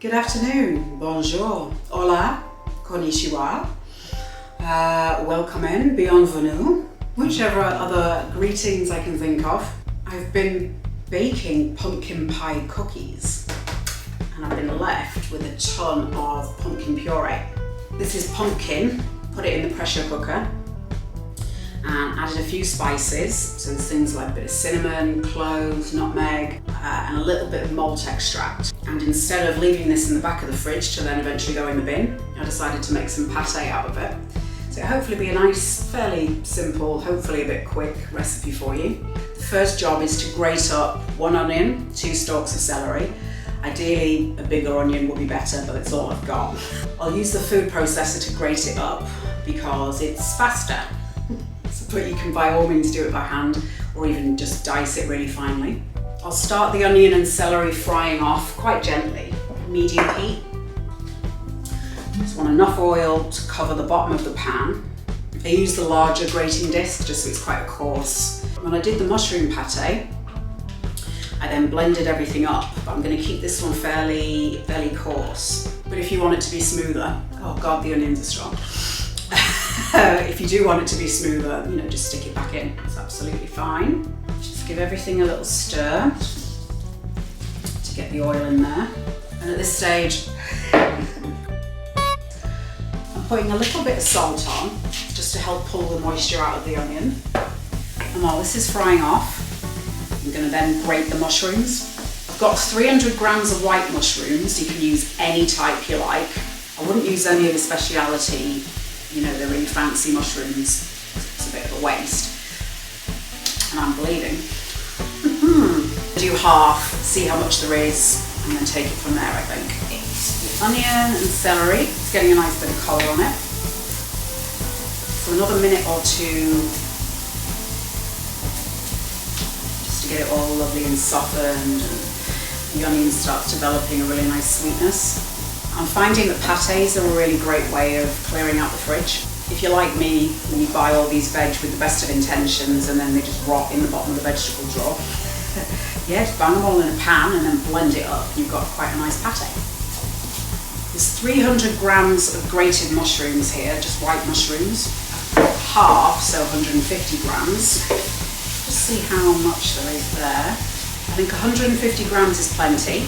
Good afternoon, bonjour, hola, konnichiwa, welcome in, bienvenue, whichever other greetings I can think of. I've been baking pumpkin pie cookies and I've been left with a ton of pumpkin puree. This is pumpkin, put it in the pressure cooker and added a few spices, so there's things like a bit of cinnamon, cloves, nutmeg, and a little bit of malt extract. And instead of leaving this in the back of the fridge to then eventually go in the bin, I decided to make some pâté out of it. So hopefully be a nice, fairly simple, hopefully a bit quick recipe for you. The first job is to grate up 1 onion, 2 stalks of celery. Ideally a bigger onion would be better, but it's all I've got. I'll use the food processor to grate it up because it's faster. But you can by all means do it by hand or even just dice it really finely. I'll start the onion and celery frying off quite gently, medium heat. Just want enough oil to cover the bottom of the pan. I use the larger grating disc just so it's quite coarse. When I did the mushroom pâté, I then blended everything up, but I'm going to keep this one fairly coarse. But if you want it to be smoother, oh god, the onions are strong. If you do want it to be smoother, just stick it back in. It's absolutely fine. Just give everything a little stir to get the oil in there. And at this stage, I'm putting a little bit of salt on just to help pull the moisture out of the onion. And while this is frying off, I'm going to then grate the mushrooms. I've got 300 grams of white mushrooms. You can use any type you like. I wouldn't use any of the speciality, the really fancy mushrooms. It's a bit of a waste. And I'm bleeding. Do half, see how much there is, and then take it from there, I think. The onion and celery, it's getting a nice bit of colour on it. For another minute or two, just to get it all lovely and softened, and the onion starts developing a really nice sweetness. I'm finding that pâtés are a really great way of clearing out the fridge. If you're like me, when you buy all these veg with the best of intentions and then they just rot in the bottom of the vegetable drawer, yeah, just bang them all in a pan and then blend it up. You've got quite a nice pâté. There's 300 grams of grated mushrooms here, just white mushrooms. I've got half, so 150 grams. Just see how much there is there. I think 150 grams is plenty.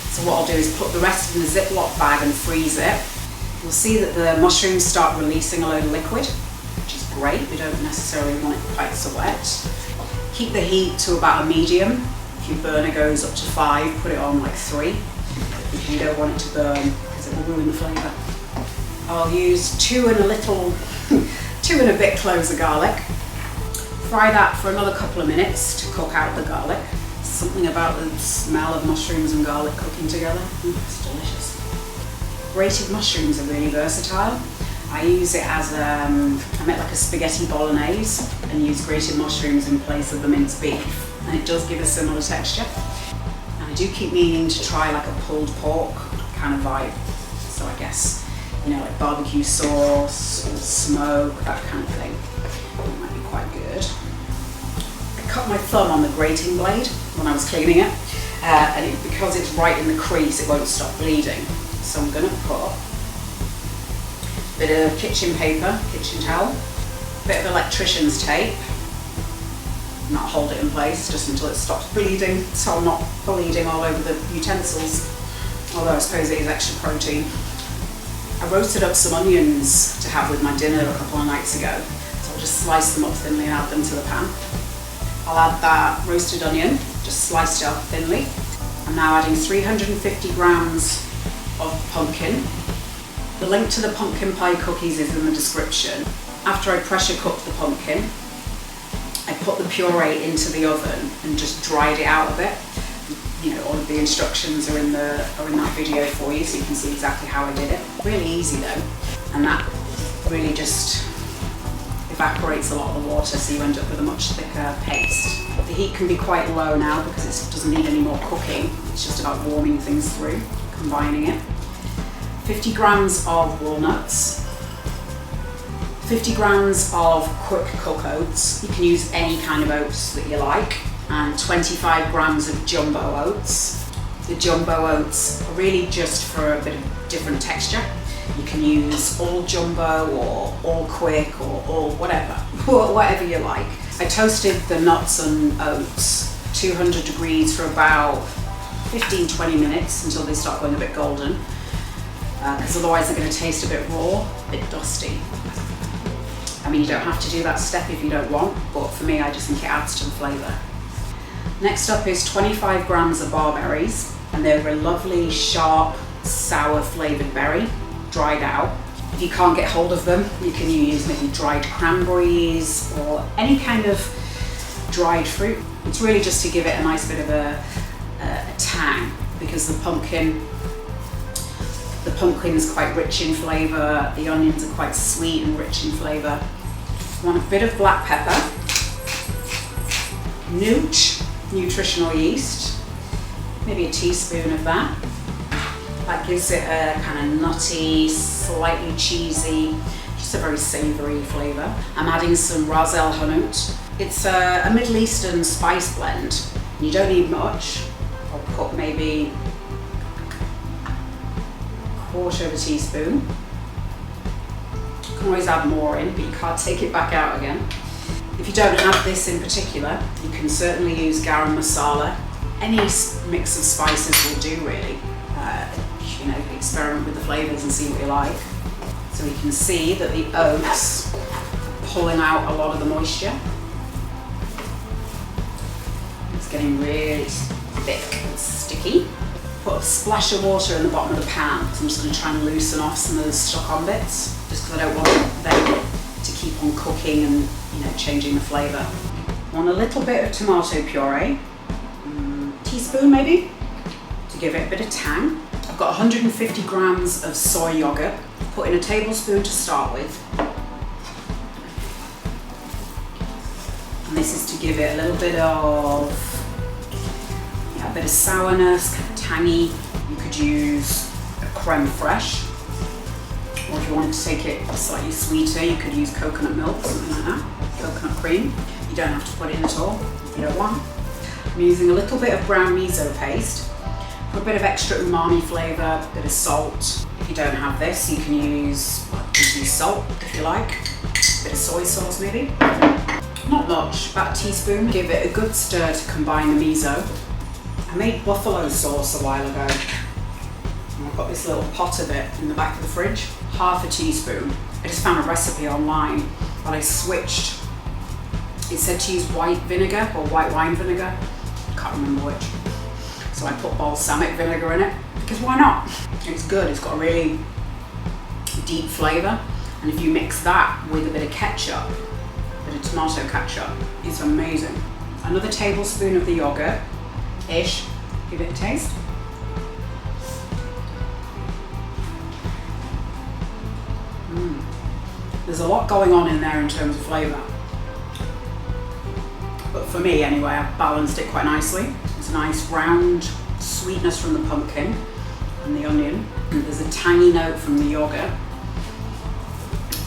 So what I'll do is put the rest in the Ziploc bag and freeze it. You'll see that the mushrooms start releasing a load of liquid, which is great. We don't necessarily want it quite so wet. Keep the heat to about a medium. If your burner goes up to 5, put it on like 3. If you don't want it to burn, because it will ruin the flavour. I'll use 2 and a bit cloves of garlic. Fry that for another couple of minutes to cook out the garlic. Something about the smell of mushrooms and garlic cooking together. It's delicious. Grated mushrooms are really versatile. I use it as I make like a spaghetti bolognese and use grated mushrooms in place of the minced beef, and it does give a similar texture. And I do keep meaning to try like a pulled pork kind of vibe. So I guess, like barbecue sauce or smoke, that kind of thing. It might be quite good. I cut my thumb on the grating blade when I was cleaning it, and because it's right in the crease, it won't stop bleeding. So I'm going to put a bit of kitchen paper, kitchen towel, a bit of electrician's tape, not hold it in place just until it stops bleeding, so I'm not bleeding all over the utensils, although I suppose it is extra protein. I roasted up some onions to have with my dinner a couple of nights ago, so I'll just slice them up thinly and add them to the pan. I'll add that roasted onion, just sliced it up thinly. I'm now adding 350 grams of pumpkin. The link to the pumpkin pie cookies is in the description. After I pressure cooked the pumpkin, I put the puree into the oven and just dried it out a bit. All of the instructions are in that video for you, so you can see exactly how I did it. Really easy though, and that really just evaporates a lot of the water, so you end up with a much thicker paste. The heat can be quite low now because it doesn't need any more cooking. It's just about warming things through, combining it. 50 grams of walnuts, 50 grams of quick cook oats. You can use any kind of oats that you like, and 25 grams of jumbo oats. The jumbo oats are really just for a bit of different texture. You can use all jumbo or all quick or all whatever, whatever you like. I toasted the nuts and oats 200 degrees for about 15-20 minutes until they start going a bit golden, because otherwise they're going to taste a bit raw, a bit dusty. I mean, you don't have to do that step if you don't want, but for me I just think it adds to the flavour. Next up is 25 grams of barberries, and they're a lovely sharp sour flavoured berry, dried out. If you can't get hold of them, you can use maybe dried cranberries or any kind of dried fruit. It's really just to give it a nice bit of a tang, because the pumpkin's quite rich in flavour, the onions are quite sweet and rich in flavour. Want a bit of black pepper, Nooch nutritional yeast, maybe a teaspoon of that. That gives it a kind of nutty, slightly cheesy, just a very savoury flavour. I'm adding some Ras el Hanout. It's a Middle Eastern spice blend. You don't need much. I'll put maybe a quarter of a teaspoon. You can always add more in, but you can't take it back out again. If you don't have this in particular, you can certainly use garam masala. Any mix of spices will do, really. You know, experiment with the flavours and see what you like. So we can see that the oats are pulling out a lot of the moisture. It's getting really thick and sticky. Put a splash of water in the bottom of the pan, so I'm just going to try and loosen off some of those stuck-on bits, just because I don't want them to keep on cooking and, you know, changing the flavour. Want a little bit of tomato puree, teaspoon maybe, to give it a bit of tang. I've got 150 grams of soy yogurt. Put in a tablespoon to start with. And this is to give it a little bit of, yeah, a bit of sourness, kind of tangy. You could use a creme fraiche, or if you wanted to take it slightly sweeter, you could use coconut milk, something like that, coconut cream. You don't have to put it in at all if you don't want. I'm using a little bit of brown miso paste for a bit of extra umami flavour, a bit of salt. If you don't have this, you can use salt if you like, a bit of soy sauce maybe. Not much, about a teaspoon. Give it a good stir to combine the miso. I made buffalo sauce a while ago, and I've got this little pot of it in the back of the fridge. Half a teaspoon. I just found a recipe online, but I switched. It said to use white vinegar or white wine vinegar. Can't remember which. So I put balsamic vinegar in it, because why not? It's good, it's got a really deep flavour. And if you mix that with a bit of ketchup, a bit of tomato ketchup, it's amazing. Another tablespoon of the yogurt-ish, give it a taste. There's a lot going on in there in terms of flavour. But for me anyway, I've balanced it quite nicely. It's a nice round sweetness from the pumpkin and the onion. There's a tangy note from the yogurt.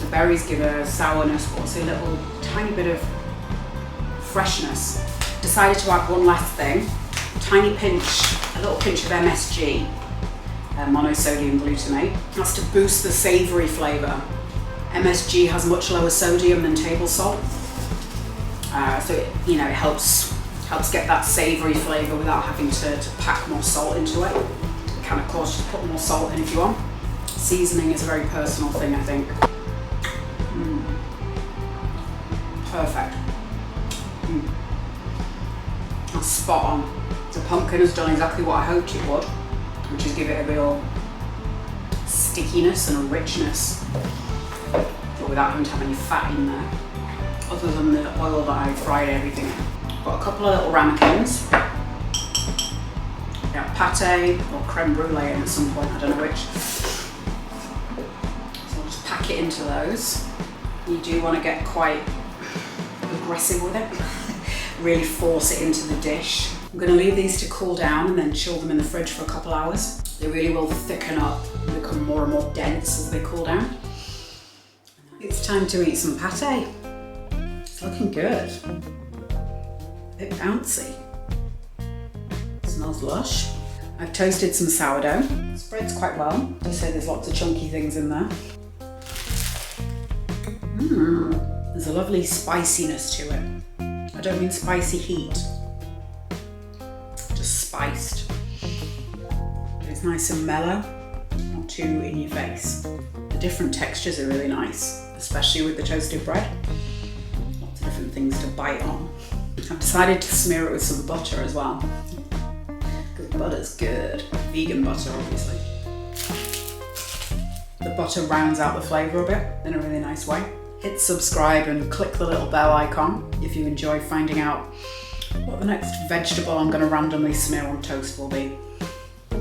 The berries give a sourness, but also a little tiny bit of freshness. Decided to add one last thing. Tiny pinch, a little pinch of MSG, monosodium glutamate. That's to boost the savoury flavour. MSG has much lower sodium than table salt. So it, you know, it helps get that savoury flavour without having to pack more salt into it. You can of course just put more salt in if you want. Seasoning is a very personal thing, I think. Perfect. That's spot on. The pumpkin has done exactly what I hoped it would, which is give it a real stickiness and a richness, but without having to have any fat in there, other than the oil that I fried everything in. Got a couple of little ramekins. Yeah, pâté or creme brulee in at some point, I don't know which. So I'll just pack it into those. You do want to get quite aggressive with it. Really force it into the dish. I'm going to leave these to cool down and then chill them in the fridge for a couple hours. They really will thicken up and become more and more dense as they cool down. It's time to eat some pâté. It's looking good. A bit bouncy. It smells lush. I've toasted some sourdough. It spreads quite well. As I say, there's lots of chunky things in there. There's a lovely spiciness to it. I don't mean spicy heat, just spiced. It's nice and mellow, not too in your face. The different textures are really nice, especially with the toasted bread. Lots of different things to bite on. I've decided to smear it with some butter as well, because butter's good. Vegan butter, obviously. The butter rounds out the flavour a bit in a really nice way. Hit subscribe and click the little bell icon if you enjoy finding out what the next vegetable I'm going to randomly smear on toast will be. I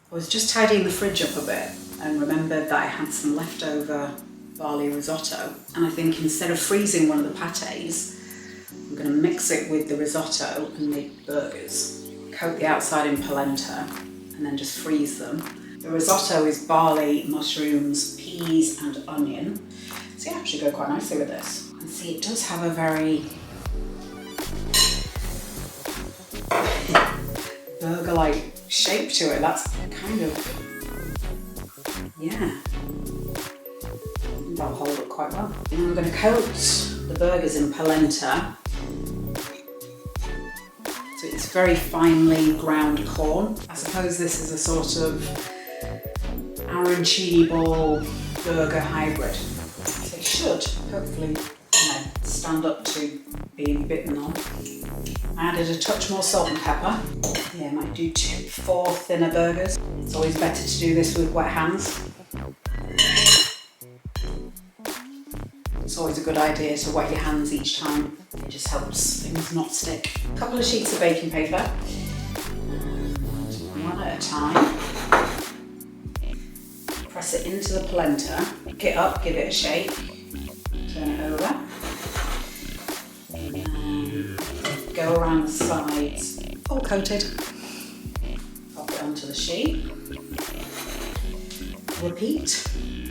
was just tidying the fridge up a bit and remembered that I had some leftover barley risotto, and I think instead of freezing one of the pâtés, I'm going to mix it with the risotto and make burgers. Coat the outside in polenta and then just freeze them. The risotto is barley, mushrooms, peas and onion. So yeah, it should go quite nicely with this. And see, it does have a very burger-like shape to it. That's kind of, yeah. I think that'll hold up quite well. And I'm going to coat the burgers in polenta. So it's very finely ground corn. I suppose this is a sort of arancini ball burger hybrid. So it should hopefully, stand up to being bitten on. I added a touch more salt and pepper. Yeah, I might do 4 thinner burgers. It's always better to do this with wet hands. It's always a good idea to wet your hands each time. It just helps things not stick. A couple of sheets of baking paper. And one at a time. Press it into the polenta. Pick it up, give it a shake. Turn it over. And then go around the sides, all coated. Pop it onto the sheet. Repeat.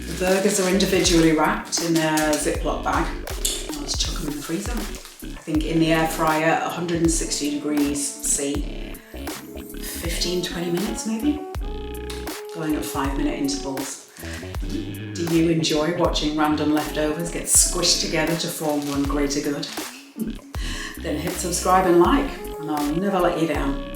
The burgers are individually wrapped in a Ziploc bag. I'll just chuck them in the freezer. I think in the air fryer at 160 degrees C, 15-20 minutes maybe. Going at 5-minute intervals. Do you enjoy watching random leftovers get squished together to form one greater good? Then hit subscribe and like, and I'll never let you down.